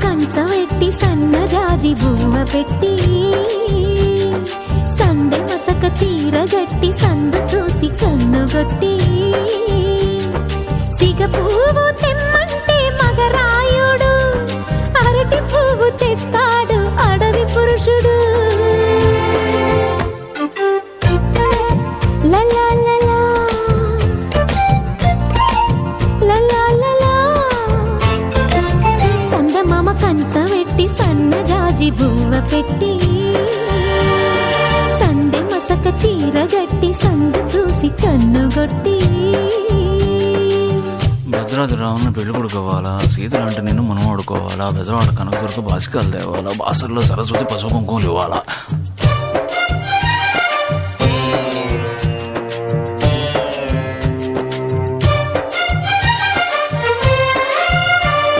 కంచవెట్టి సన్నజాజి బువ్వ పెట్టి సందె మసక చీర గట్టి సందు చూసి కన్నుగొట్టి సిగ పువ్వు తెమ్మంటే మగరాయుడు అరటి పువ్వు తెస్తాడు అడవి పురుషుడు. లలా లలా లలా లలా సందమామ కంచవెట్టి సన్నజాజి బువ్వ పెట్టి సందె మసక చీర గట్టి సందు చూసి కన్నుగొట్టి. భద్రాద్రి రావుని పెళ్లి కొడుకోవాలా, సీతలంటే నేను మనం ఆడుకోవాలా, బెజవాడ కనకదుర్గ బాసికాలు తేవాలా, బాసర్లో సరస్వతి పసుపు కుంకుమలు ఇవ్వాలా.